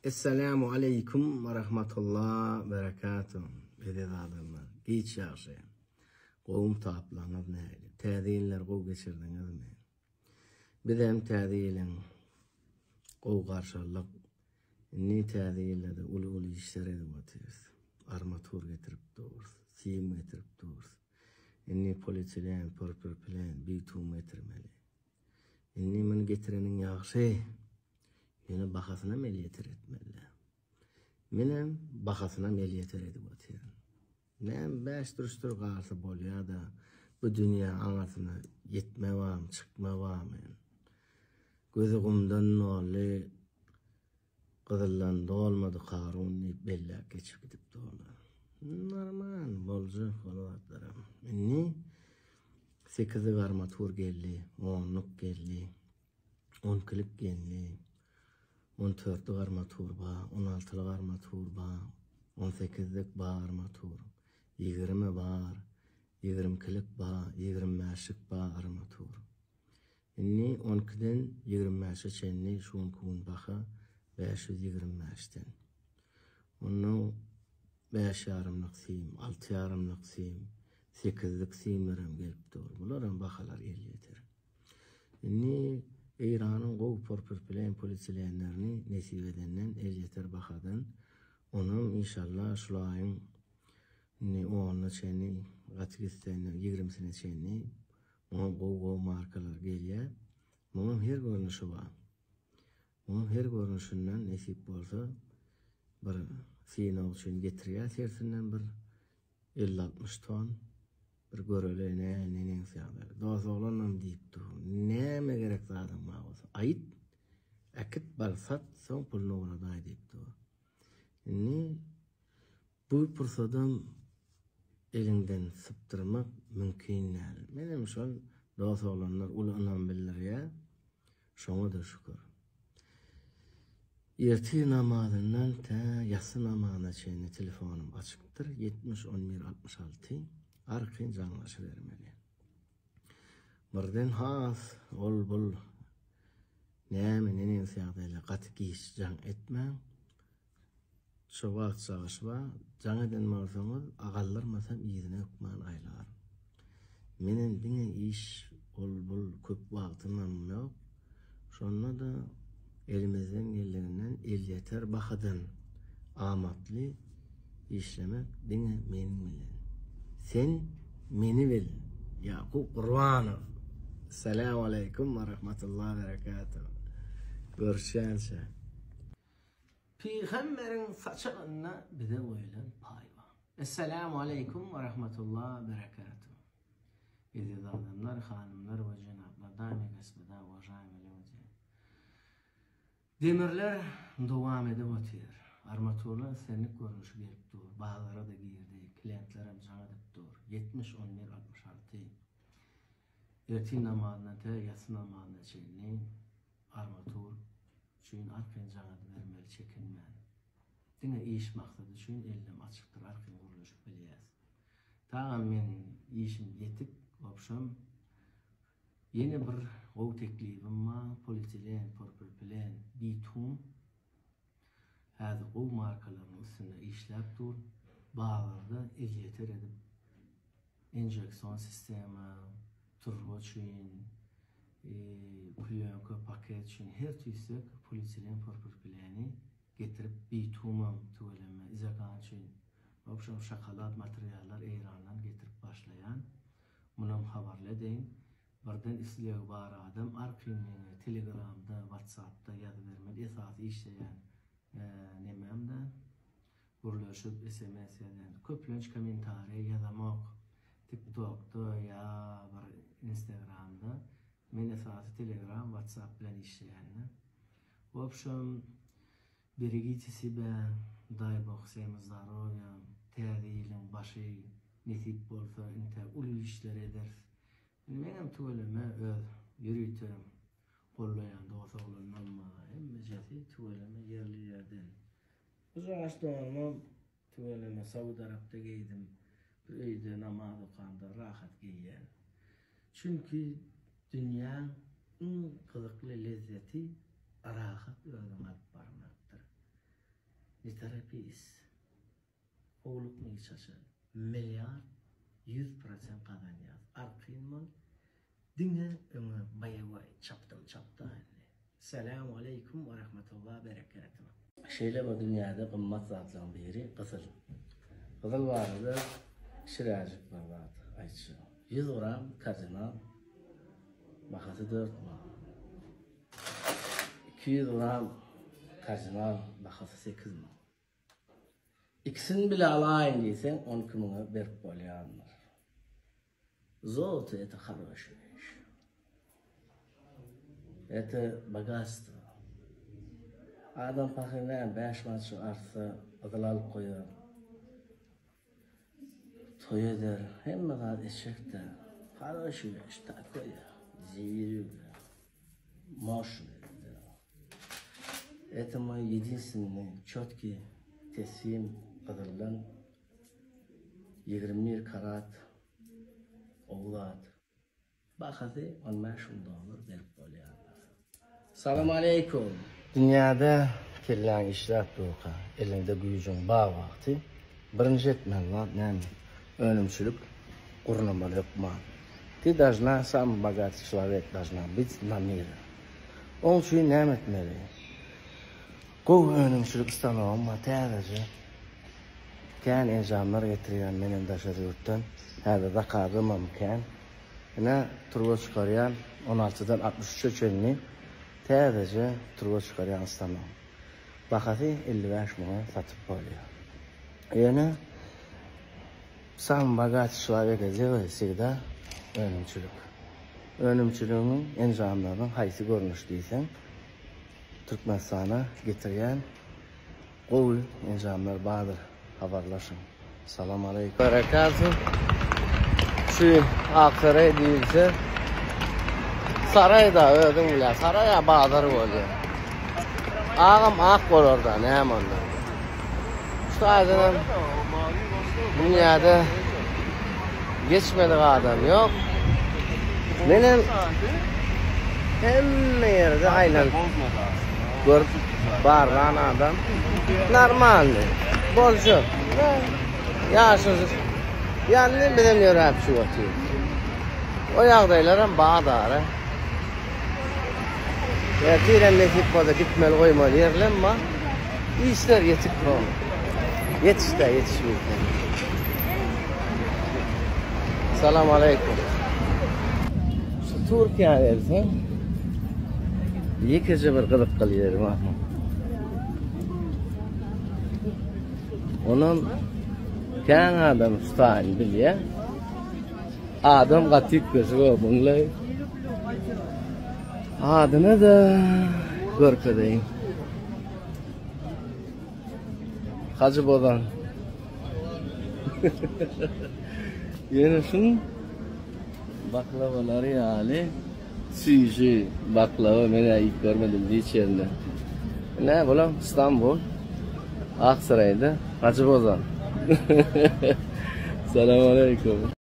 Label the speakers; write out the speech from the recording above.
Speaker 1: Esselamu aleyküm ve rahmetullah ve berekatuhu. Eded adamlar. Geç yaxşı. Qoğum taplanıb näli. Täzeyinler qow geçirdiňiz mi? Bizem täzeyin qow garşylyk ni täzeyinlerde ulu işler edip atýarys. Armatur getirip dur, sim getirip dur. Inni polietilen, polipropelen, bitum getirmeli. Inni men getireniň yaxşı. Yine bahasına meliyeter etmeli. Menem bahasına meliyeter edip atýarym. Men beş duruştur garşy bolýar da bu dünya aňatyna yetmewam, çykmewam. Gözü gumdan nolly gyzyllan dolmady Harun bella geçip gidip dolar. Normal boljak bolýarlar. Inni 8 armatur geldi, 10'luk geldi, 10'lik geldi. 14 armatur ba, 16 armatur ba, 18'lik ba armatur, 20 bar, 20'lik ba, 25'lik ba armatur. Inni 12'den 25'e çenni şun kun baxa 525'ten. Onu 5 yarımlık sim, 6 yarımlık sim, 8'lik simlerim gelip dur. Bunların baxalar elyeter. Inni İran'ın qow porpurplen polisiýanlaryny nesip edenden eljeter baxadan onun inşallah şulaýyň onu çeni gatgisteni 20 sene çeni onu qow markalar gelýär. Munun her görnüşi bar. Munun her görnüşinden nesip bolsa bir final üçin getirýär sersinden bir 50-60 ton bir görelene nenen sağlar. Dozoglanam diýipdi. Näme gerek adam mağaz. Ayıt akit balsat son pulnu orada diýipdi. Ni bu pursadan elinden sıptırmak mümkin näl. Menem şol dozoglanlar ulanam bildirýär. Şoňa da şükür. Erti namazından ta yatsı namazına çeyni telefonum açıktır. 70 11 66 arqyn janlaşy bermeli. Birden has ol bul näme nenen sağdaýla gatgiş jan etme. Şu wagt çağışba janadan marsaňyz agallarmasam ýerine hukman aýlar. Menen diňe iş ol bul köp wagtymam ýok. Şonda da elimizden geleninden elyeter baxadan amatly işlemek diňe meniň bilen. Sen meni bil. Yaqub Qurbanov. Assalamu aleyküm ve rahmetullahi ve berekatuhu. Görüşýänçe. Peygamberin saçygyna bize goýulan paýwa. Assalamu aleyküm ve rahmetullahi ve berekatuhu. Aziz adamlar, hanımlar ve cenaplar, daimi gasbida уважаемые люди. Demirler dowam edip otýar. Armaturlar senlik görnüşi gelip dur. Bağlara da girdi. Klientlerim jana dip dur. 70 11 66. Erti namazına te yatsı namazına çeyni armatur üçin arqyn jana bermeli çekinmän. Diňe iş maksadı üçin elim açykdyr arqyn guruluşyp bilýäs. Tagam men işim yetip opşam yeni bir gow teklifim var. Polietilen, polipropelen, bitum hadi gow markalarynyň üstünde işläp dur. Bağlarda elyeter edip enjeksiyon sistemi, turbo üçin, plyonka paket üçin her türlü polietilen, polipropeleni getirip bitumam tüveleme izakan üçin opşam şokolad materiallar Eýrandan getirip başlayan. Munam habarladyň. Birden isleýär bar adam arqyn Telegramda, WhatsAppda ýazyp bermeli esasy işleýän nememde guruluşyp SMS eden köplenç komentary ýazamak TikTok'da ya bir Instagram'da men esasy Telegram, WhatsApp bilen işleýän. Opşam berigiti sibe дай Bог всем здоровья, täzeýiň başy nesip bolsa inte uly işler eder. Menem tüveleme öz ýürüýtüm. Gollaýan dogsaglanyň hemmejesi tüveleme ýerli ýerden. Uzaklaşdığım tüveleme Saudi Arab'da giydim. Bir öýde namaz okanda rahat giyýän. Çünkü dünýäň gyzykly lezzeti rahat özüň alyp barmakdyr. pis. Oğluk mu geçaşı? Milyar 100% kazanacağız. Arkayınman dinle ömü bayavay çaptım. Selamu aleyküm ve rahmetullah berekatuhu. Şeyle bu dünyada kımmat zatlan biri kızıl. Kızıl vardı, şiracık var ayçı. 100 gram kazanal, bakası 4 mal. 200 gram kazanal, bakası 8 mal. İkisini bile alayın deysen 12 mına berk bolyanlar. Zotu eti хороший iş. Eti bagastı. Adam pakirlen 5 maçı arsa adılalıp koyuyor. Toy eder. Hemme kadar eşek de. Хороший iş. Такое. Зверюга. Мощный. Это мой единственный четкий teslim kıdırılan 21 karat oğlat. Bakası 15 dolar verip bolyanlar. Selamu aleyküm. Dünyada kirlen işler doğuka. Elinde gücün bağ vakti. Birinci etmen var. Yani önümçülük kurnumalı yapma. Ты должна, самый богатый человек должна быть на мире. Он için ne etmeli? Qo'v önümçülük istanağıma tədəcə kən enzamlar getirən mənim daşarı yurtdan hədə raqabım mümkün. Yine turbo çıkarıyan 16'dan 63'e çönünü tədəcə turbo çıkarıyan istanağım. Bakatı 55 mına satıp oluyor. Yani самый богатый человек делает всегда önümçülük. Önümçülüğün enzamlarının haysi görünüş deysen Türkmenistan'a getirilen qo'l enzamlar bardır. Haberlaşın. Salam aleyküm. Berekatuhu. Şu Aksaray deyilse Sarayda ödüm bile. Saraya bağdır oluyor. Ağam ak var orada. Ne hem onda. Şu adının dünyada geçmedik adam yok. Benim hem yerde aynen görüp bağıran adam normaldi. Bolcu. Yaşsız. Yani bilemiyor hep şu atıyor. O yağdayların bağdarı. Diyelim nekip burada gitmeli koymalı yerlenme. İşler yetik mi? Yetişmiyor. Selamu aleyküm. Türkiye dersen yekece bir kılık kılıyorum ha. Onun kendi adam ustayını biliyor. Adam katık gözü bununla. Adını da görkedeyim. Hacı Bodan. Yine şunun baklavaları yani suyu baklava ben ilk görmedim hiç yerinde. Ne bulam İstanbul Aksaray'da Hacı Bozan. Selamun aleyküm.